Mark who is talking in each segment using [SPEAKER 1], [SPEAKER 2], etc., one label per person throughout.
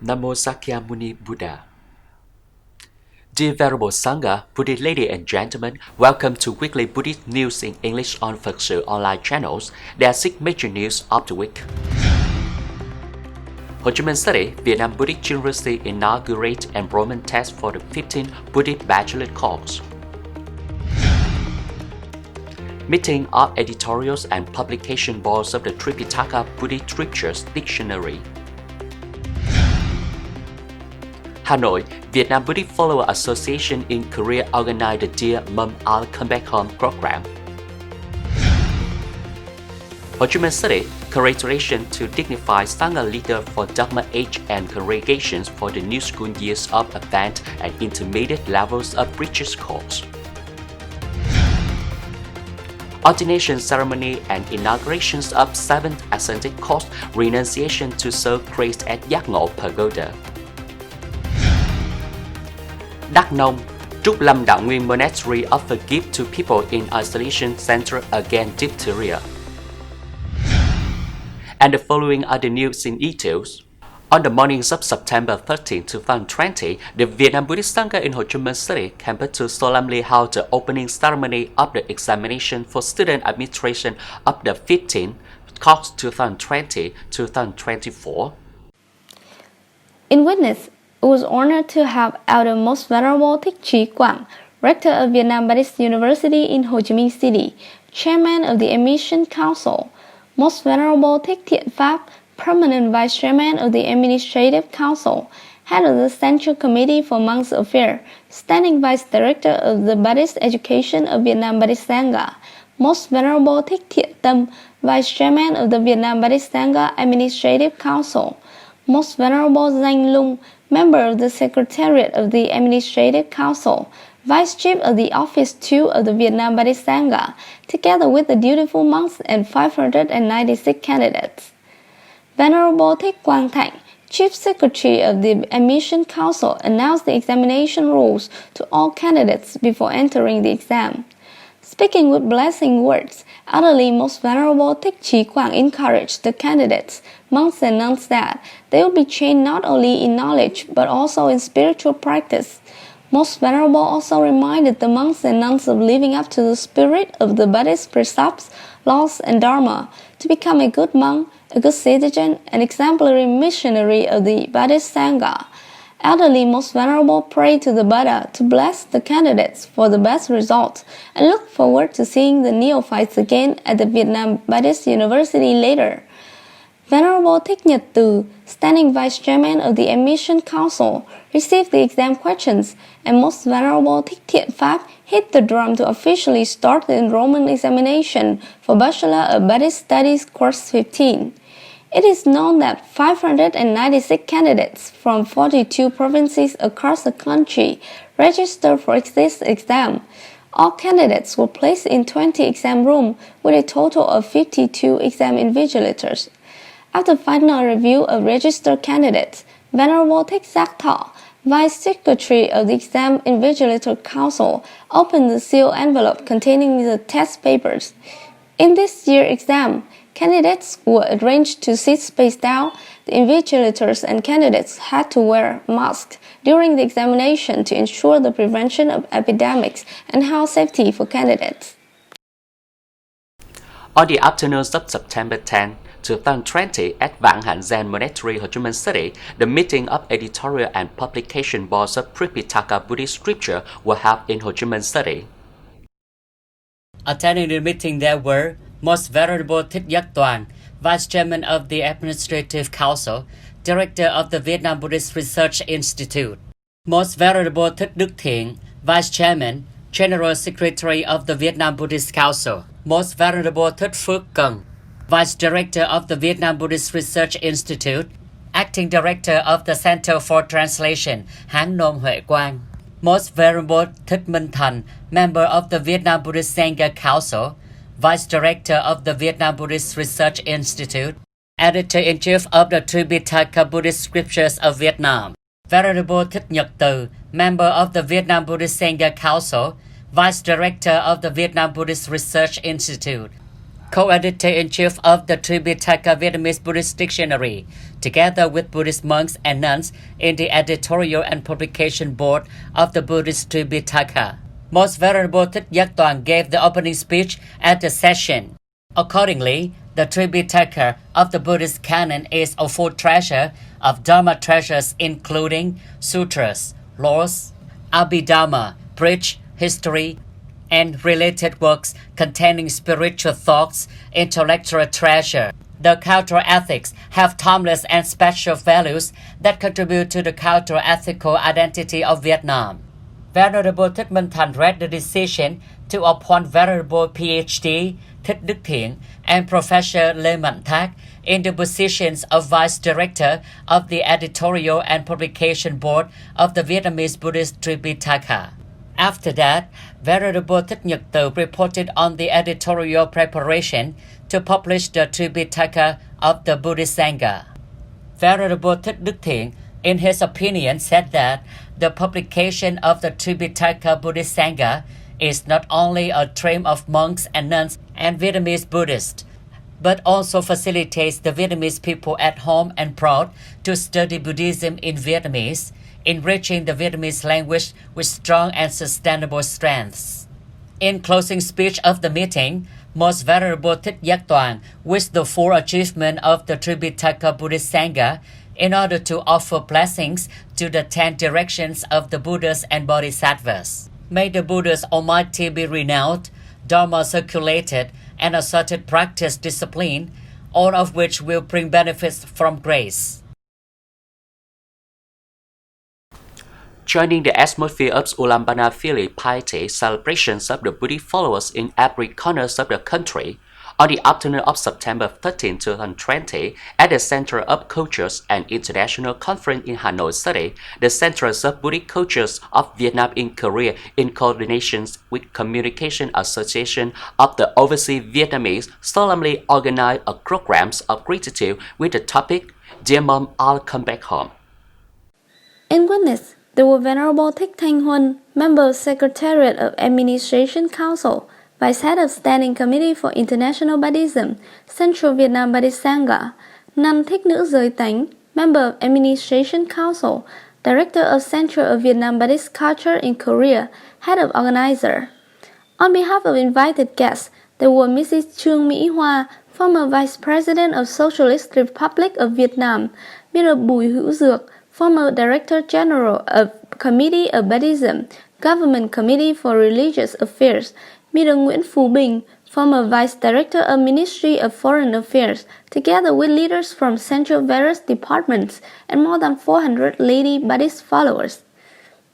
[SPEAKER 1] Namo Sakyamuni Buddha. Dear Venerable Sangha, Buddhist ladies and gentlemen, welcome to weekly Buddhist news in English on Phật online channels. There are 6 major news of the week. Ho Chi Minh City, Vietnam Buddhist University inaugurate enrollment test for the 15th Buddhist Bachelor course. Meeting of editorials and publication boards of the TRIPITAKA Buddhist Scriptures Dictionary. Hanoi, Vietnam Buddhist Follower Association in Korea organized the Dear Mom I'll Come Back Home program. Ho Chi Minh City, congratulations to dignified Sangha leader for Dharma age and congregations for the new school years of advanced and intermediate levels of British course. Ordination ceremony and inaugurations of 7th ascetic course Renunciation to Serve Christ at GIÁC Pagoda. Đắk Nông, TRÚC Lâm Đạo Nguyên Monastery offer gift to people in isolation center against diphtheria. And the following are the news in details. On the mornings of September 13, 2020, the Vietnam Buddhist Sangha in Ho Chi Minh City campus to solemnly hold the opening ceremony of the examination for student administration of the 15th course 2020-2024.
[SPEAKER 2] In witness, it was honored to have Elder Most Venerable THIC Quảng, Rector of Vietnam Buddhist University in Ho Chi Minh City, Chairman of the Admission Council, Most Venerable Thích Thiện Pháp, Permanent Vice Chairman of the Administrative Council, Head of the Central Committee for Monks Affairs, Standing Vice Director of the Buddhist Education of Vietnam Buddhist Sangha, Most Venerable Thích Thiện Tâm, Vice Chairman of the Vietnam Buddhist Sangha Administrative Council, Most Venerable Danh Lung, Member of the Secretariat of the Administrative Council, Vice Chief of the Office 2 of the Vietnam Buddhist Sangha, together with the dutiful monks and 596 candidates. Venerable Thích Quang Thạnh, Chief Secretary of the Admission Council, announced the examination rules to all candidates before entering the exam. Speaking with blessing words, Elderly Most Venerable THIC Quảng encouraged the candidates, monks and nuns that they will be trained not only in knowledge but also in spiritual practice. Most Venerable also reminded the monks and nuns of living up to the spirit of the Buddhist precepts, laws, and Dharma to become a good monk, a good citizen, and exemplary missionary of the Buddhist Sangha. Elderly Most Venerable prayed to the Buddha to bless the candidates for the best results and looked forward to seeing the neophytes again at the Vietnam Buddhist University later. Venerable Thích Nhật Từ, Standing Vice Chairman of the Admission Council, received the exam questions, and Most Venerable Thích Thiện Pháp hit the drum to officially start the enrollment examination for Bachelor of Buddhist Studies Course 15. It is known that 596 candidates from 42 provinces across the country registered for this exam. All candidates were placed in 20 exam rooms with a total of 52 exam invigilators. After final review of registered candidates, Venerable Thích Giác Thọ, Vice Secretary of the Exam Invigilator Council, opened the sealed envelope containing the test papers. In this year's exam, candidates were arranged to sit spaced out. The invigilators and candidates had to wear masks during the examination to ensure the prevention of epidemics and health safety for candidates.
[SPEAKER 1] On the afternoons of September 10, 2020, at Vạn Hạnh Zen Monastery, Ho Chi Minh City, the meeting of editorial and publication boards of Tripitaka Buddhist Scripture were held in Ho Chi Minh City.
[SPEAKER 3] Attending the meeting there were Most Venerable Thích Giác Toàn, Vice Chairman of the Administrative Council, Director of the Vietnam Buddhist Research Institute, Most Venerable Thích Đức Thiện, Vice Chairman, General Secretary of the Vietnam Buddhist Council, Most Venerable Thích Phước Cần, Vice Director of the Vietnam Buddhist Research Institute, Acting Director of the Center for Translation, Hán Nôm Huệ Quang, Most Venerable Thích Minh Thành, Member of the Vietnam Buddhist Sangha Council, Vice Director of the Vietnam Buddhist Research Institute, Editor-in-Chief of the Tripitaka Buddhist Scriptures of Vietnam, Venerable Thích Nhật Từ, Member of the Vietnam Buddhist Sangha Council, Vice Director of the Vietnam Buddhist Research Institute, co-editor-in-chief of the Tripitaka Vietnamese Buddhist Dictionary, together with Buddhist monks and nuns in the editorial and publication board of the Buddhist Tripitaka. Most Venerable Thích Giác Toàn gave the opening speech at the session. Accordingly, the Tripitaka of the Buddhist canon is a full treasure of Dharma treasures including sutras, laws, Abhidharma, preach, history, and related works containing spiritual thoughts, intellectual treasure. The cultural ethics have timeless and special values that contribute to the cultural ethical identity of Vietnam. Venerable Thích Minh Thành read the decision to appoint Venerable PhD Thích Đức Thiện and Professor Lê Mạnh Thác in the positions of Vice Director of the Editorial and Publication Board of the Vietnamese Buddhist Tripitaka. After that, Venerable Thích Nhật Từ reported on the editorial preparation to publish the Tripitaka of the Buddhist Sangha. Venerable Thích Đức Thiện, in his opinion, said that the publication of the Tripitaka Buddhist Sangha is not only a dream of monks and nuns and Vietnamese Buddhists, but also facilitates the Vietnamese people at home and abroad to study Buddhism in Vietnamese, enriching the Vietnamese language with strong and sustainable strengths. In closing speech of the meeting, Most Venerable Thích Giác Toàn wished the full achievement of the Tripitaka Buddhist Sangha in order to offer blessings to the 10 directions of the Buddhas and Bodhisattvas. May the Buddha's Almighty be renowned, Dharma circulated, and asserted practice discipline, all of which will bring benefits from grace.
[SPEAKER 1] Joining the atmosphere of Ulaanbaatar Phili piety celebrations of the Buddhist followers in every corner of the country, on the afternoon of September 13, 2020, at the Center of Cultures and International Conference in Hanoi City, the Centers of Buddhist Cultures of Vietnam in Korea, in coordination with Communication Association of the Overseas Vietnamese, solemnly organized a program of gratitude with the topic, Dear Mom, I'll Come Back Home.
[SPEAKER 2] In witness, there were Venerable Thích Thanh Huân, Member Secretariat of Administration Council, Vice Head of Standing Committee for International Buddhism, Central Vietnam Buddhist Sangha, Nun Thích Nữ Giới Tánh, Member of Administration Council, Director of Center of Vietnam Buddhist Culture in Korea, Head of Organizer. On behalf of invited guests, there were Mrs. Trương Mỹ Hoa, former Vice President of Socialist Republic of Vietnam, Mr. Bùi Hữu Dược, former Director General of Committee of Buddhism, Government Committee for Religious Affairs, Mr. Nguyễn Phú Bình, former Vice Director of Ministry of Foreign Affairs, together with leaders from central various departments and more than 400 lady Buddhist followers.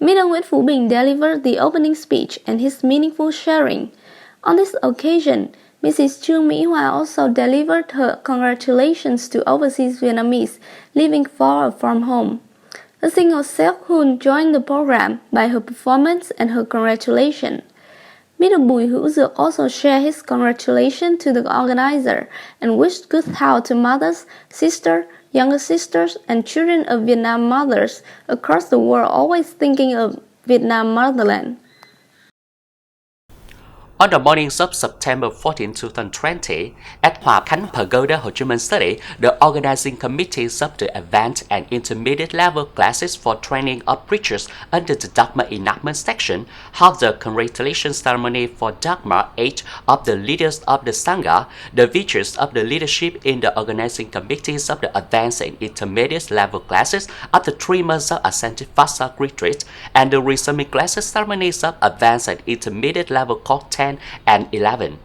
[SPEAKER 2] Mr. Nguyễn Phú Bình delivered the opening speech and his meaningful sharing. On this occasion, Mrs. Trương Mỹ Hoa also delivered her congratulations to overseas Vietnamese living far from home. A single self-hoon joined the program by her performance and her congratulation. Mr. Bùi Hữu Dược also shared his congratulations to the organizer and wished good health to mothers, sisters, younger sisters, and children of Vietnam mothers across the world, always thinking of Vietnam motherland.
[SPEAKER 1] On the morning of September 14, 2020, at Hòa Khánh Pagoda, Ho Chi Minh City, the organizing committees of the advanced and intermediate level classes for training of preachers under the Dharma enactment section held the congratulation ceremony for Dharma 8 of the leaders of the Sangha, the features of the leadership in the organizing committees of the advanced and intermediate level classes of the 3 months of Ascension Fast retreat, and the resuming classes ceremonies of advanced and intermediate level course 10 and 11.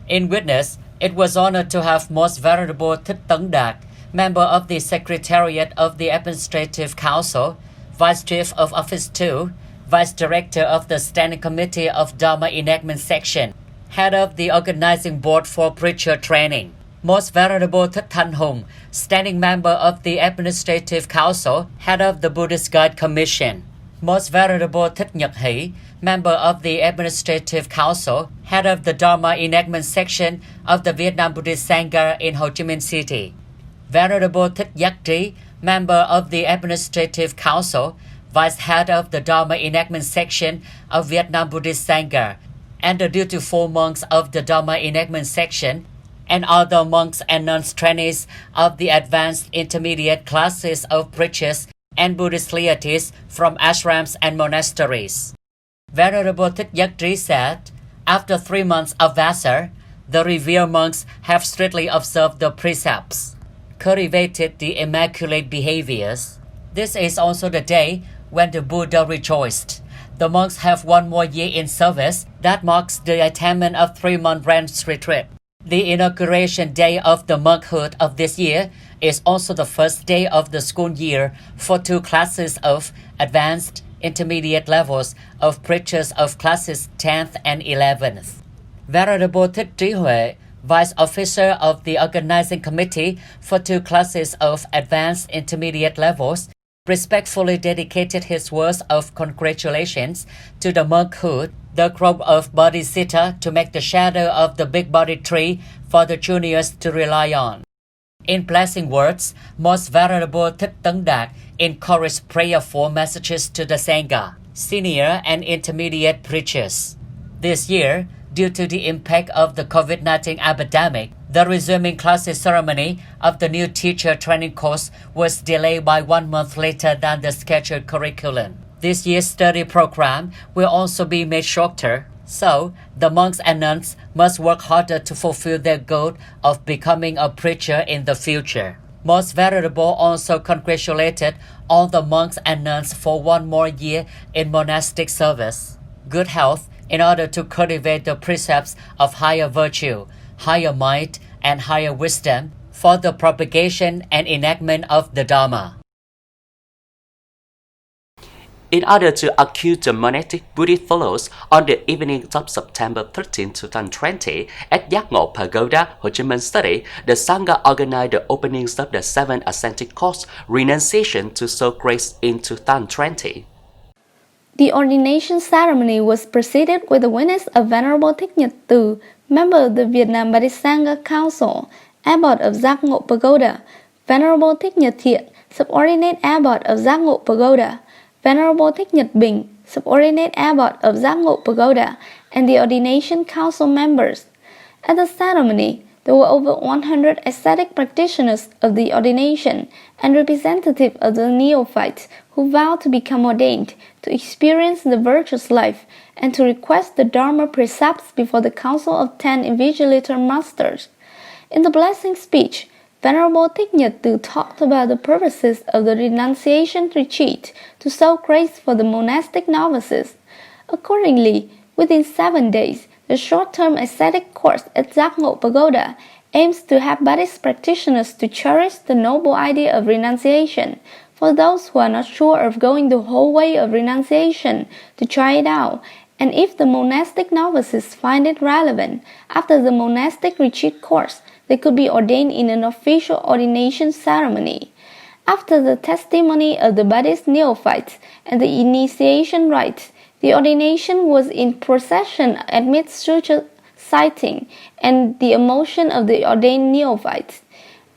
[SPEAKER 3] In witness, it was honored to have Most Venerable Thích Tấn Đạt, member of the Secretariat of the Administrative Council, Vice Chief of Office 2, Vice Director of the Standing Committee of Dharma Enactment Section, Head of the Organizing Board for Preacher Training. Most Venerable Thích Thanh Hùng, Standing Member of the Administrative Council, Head of the Buddhist Guide Commission. Most Venerable Thích Nhật Hỷ, Member of the Administrative Council, Head of the Dharma Enactment Section of the Vietnam Buddhist Sangha in Ho Chi Minh City. Venerable Thích Giác Trí, Member of the Administrative Council, Vice Head of the Dharma Enactment Section of Vietnam Buddhist Sangha, and the dutiful monks of the Dharma enactment section, and other monks and nuns trainees of the advanced intermediate classes of preachers and Buddhist deities from ashrams and monasteries. Venerable Thích Giác Trí said, after 3 months of Vasa, the revered monks have strictly observed the precepts, cultivated the immaculate behaviors. This is also the day when the Buddha rejoiced. The monks have 1 more year in service that marks the attainment of 3-month Ren's retreat. The inauguration day of the monkhood of this year is also the first day of the school year for 2 classes of advanced intermediate levels of preachers of classes 10th and 11th. Venerable Thích Trí Huệ, Vice Officer of the Organizing Committee for 2 classes of advanced intermediate levels, respectfully dedicated his words of congratulations to the monkhood, the group of Bodhisattva, to make the shadow of the big body tree for the juniors to rely on. In blessing words, Most Venerable Thích Tấn Đạt encouraged prayerful messages to the Sangha, senior and intermediate preachers. This year, due to the impact of the COVID-19 epidemic, the resuming classes ceremony of the new teacher training course was delayed by 1 month later than the scheduled curriculum. This year's study program will also be made shorter, so the monks and nuns must work harder to fulfill their goal of becoming a preacher in the future. Most Venerable also congratulated all the monks and nuns for 1 more year in monastic service, good health, in order to cultivate the precepts of higher virtue, higher might, and higher wisdom for the propagation and enactment of the Dharma.
[SPEAKER 1] In order to accuse the monastic Buddhist followers, on the evening of September 13, 2020, at GIÁC Pagoda, Ho Chi Minh City, the Sangha organized the openings of the 7th ascetic course, Renunciation to Soul Grace in 2020.
[SPEAKER 2] The ordination ceremony was preceded with the witness of Venerable Thích Nhật Từ, member of the Vietnam Buddhist Sangha Council, abbot of GIÁC Pagoda, Venerable Thích Nhật Thiện, subordinate abbot of GIÁC Pagoda, Venerable Thích Nhật Bình, subordinate abbot of GIÁC Pagoda, and the ordination council members. At the ceremony, there were over 100 ascetic practitioners of the ordination and representatives of the neophytes who vowed to become ordained, to experience the virtuous life, and to request the Dharma precepts before the Council of 10 Invigilator Masters. In the blessing speech, Venerable Thích Nhật Từ talked about the purposes of the renunciation retreat to sow grace for the monastic novices. Accordingly, within 7 days, the short-term ascetic course at GIÁC Pagoda aims to have Buddhist practitioners to cherish the noble idea of renunciation, for those who are not sure of going the whole way of renunciation, to try it out, and if the monastic novices find it relevant, after the monastic retreat course, they could be ordained in an official ordination ceremony. After the testimony of the Buddhist neophytes and the initiation rites, the ordination was in procession amid sutra citing and the emotion of the ordained neophytes.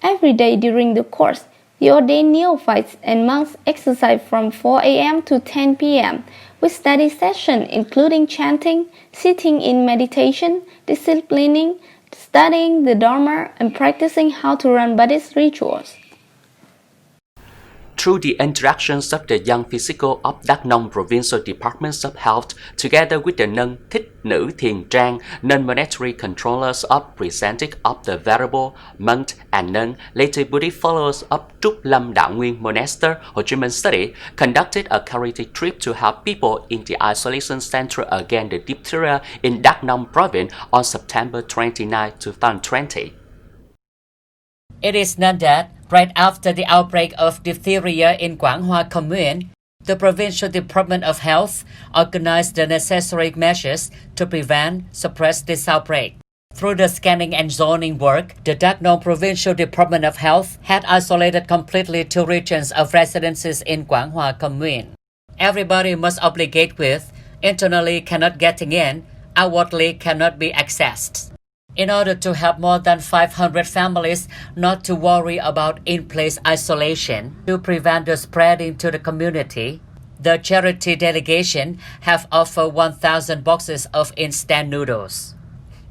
[SPEAKER 2] Every day during the course, the ordained neophytes and monks exercise from 4 a.m. to 10 p.m. with study sessions including chanting, sitting in meditation, disciplining, studying the Dharma, and practicing how to run Buddhist rituals.
[SPEAKER 1] Through the interactions of the young physical of Đắk Nông Provincial Departments of Health, together with the non Thích Nữ Thiền Trang, non-monetary controllers of representative of the Venerable Monk and Nun, later Buddhist followers of TRÚC Lâm Đạo Nguyên Monastery, Ho Chi Minh City, conducted a charity trip to help people in the isolation center against the diphtheria in Đắk Nông Province on September 29, 2020.
[SPEAKER 3] It is known that right after the outbreak of diphtheria in Quảng Hoa Commune, the Provincial Department of Health organized the necessary measures to prevent, suppress this outbreak. Through the scanning and zoning work, the Đắk Nông Provincial Department of Health had isolated completely 2 regions of residences in Quảng Hoa Commune. Everybody must obligate with, internally cannot getting in, outwardly cannot be accessed. In order to help more than 500 families not to worry about in-place isolation to prevent the spreading to the community, The charity delegation have offered 1,000 boxes of instant noodles,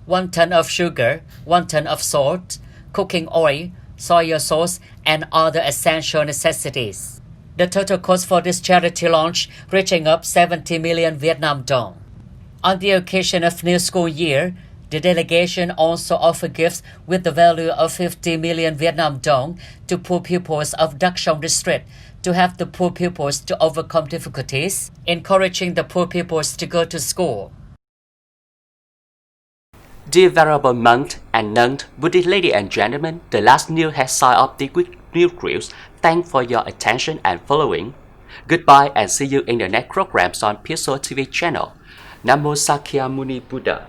[SPEAKER 3] 1 ton of sugar, 1 ton of salt, cooking oil, soy sauce, and other essential necessities. The total cost for this charity launch reaching up 70 million Vietnam dong. On the occasion of New School Year, the delegation also offered gifts with the value of 50 million Vietnam dong to poor pupils of Dak Song District to help the poor pupils to overcome difficulties, encouraging the poor pupils to go to school.
[SPEAKER 1] Dear Venerable Monk and Nun, Buddhist ladies and gentlemen, the last news has signed up the quick newsreels. Thanks for your attention and following. Goodbye and see you in the next programs on psotv channel. Namo Sakyamuni Buddha.